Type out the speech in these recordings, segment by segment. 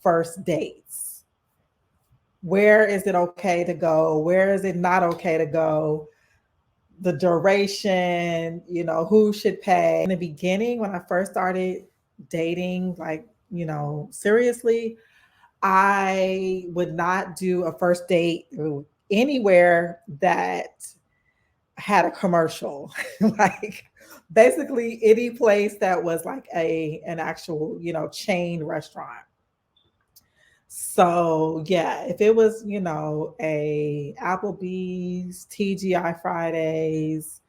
first dates? Where is it okay to go? Where is it not okay to go? The duration, who should pay. In the beginning, when I first started dating, like, seriously, I would not do a first date anywhere that had a commercial. Like basically any place that was like an actual, chain restaurant. So yeah, if it was, a Applebee's, TGI Fridays,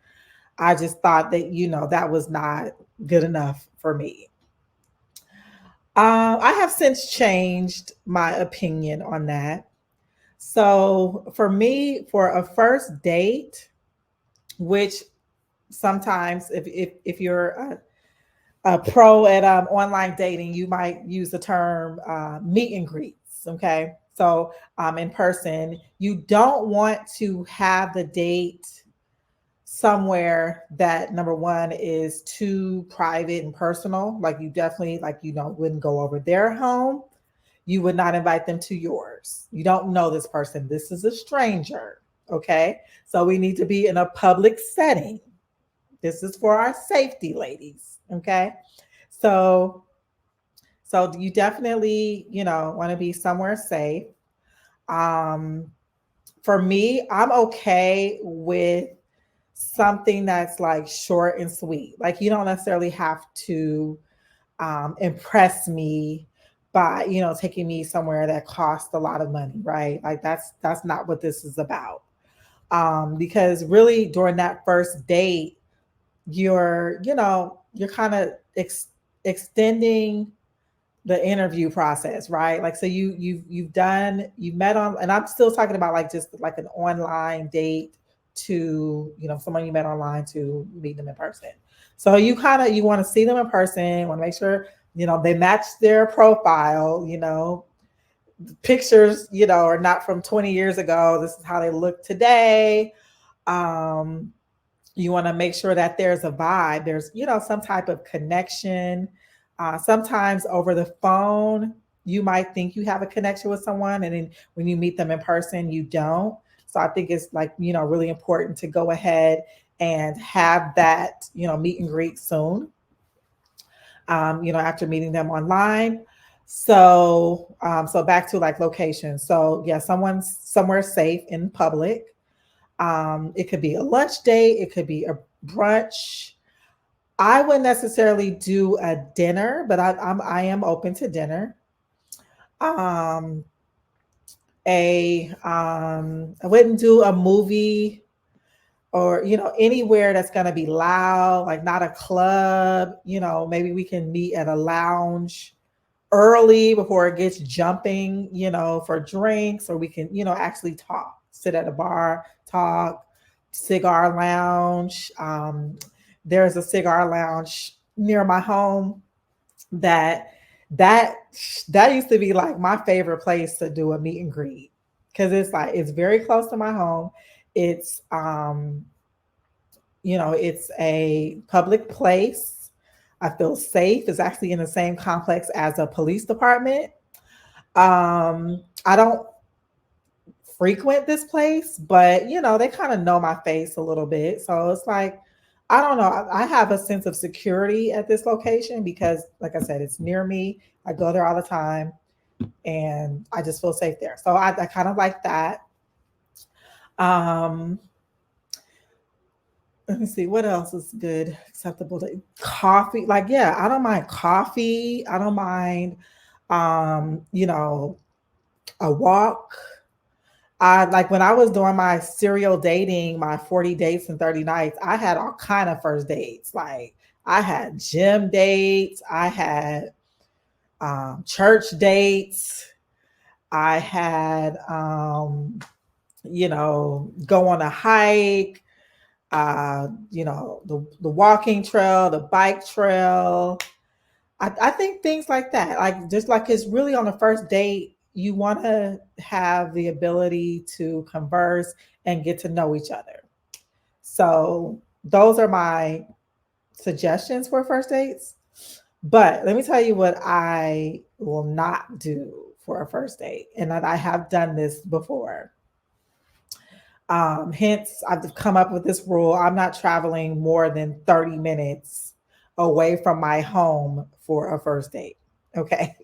I just thought that, that was not good enough for me. I have since changed my opinion on that. So for me, for a first date, which sometimes if you're a pro at online dating, you might use the term meet and greets. Okay. So in person, you don't want to have the date somewhere that number one is too private and personal. Like you definitely wouldn't go over their home. You would not invite them to yours. You don't know this person. This is a stranger. Okay. So we need to be in a public setting. This is for our safety, ladies. Okay. So so you definitely, want to be somewhere safe. Um, for me, I'm okay with something that's like short and sweet. Like you don't necessarily have to impress me by, taking me somewhere that costs a lot of money, right? Like that's not what this is about. Because really during that first date, you're kind of extending the interview process, right? Like so you've met on, and I'm still talking about like just like an online date to, someone you met online to meet them in person. So you want to see them in person, want to make sure, they match their profile, pictures, are not from 20 years ago. This is how they look today. Um, you want to make sure that there's a vibe, there's, some type of connection. Sometimes over the phone, you might think you have a connection with someone, and then when you meet them in person, you don't. So I think it's like, really important to go ahead and have that, meet and greet soon, after meeting them online. So back to like location. So yeah, someone's somewhere safe in public. It could be a lunch date, it could be a brunch. I wouldn't necessarily do a dinner, but I am open to dinner. Um, I wouldn't do a movie or anywhere that's gonna be loud, like not a club. Maybe we can meet at a lounge early before it gets jumping, for drinks, or we can, actually talk, sit at a bar, talk, cigar lounge. There's a cigar lounge near my home that that that used to be like my favorite place to do a meet and greet because it's very close to my home. It's it's a public place. I feel safe. It's actually in the same complex as a police department. I don't frequent this place, but they kind of know my face a little bit. So it's like, I don't know. I have a sense of security at this location because, like I said, it's near me. I go there all the time and I just feel safe there. So I kind of like that. Um, let me see what else is good, acceptable to coffee. Like, yeah, I don't mind coffee. I don't mind, um, you know, a walk. I like when I was doing my serial dating, my 40 dates and 30 nights, I had all kind of first dates. Like I had gym dates, I had church dates, I had go on a hike, the walking trail, the bike trail. I think things like that, like just like it's really on the first date, you want to have the ability to converse and get to know each other. So those are my suggestions for first dates. But let me tell you what I will not do for a first date, and that I have done this before. Hence, I've come up with this rule: I'm not traveling more than 30 minutes away from my home for a first date. Okay.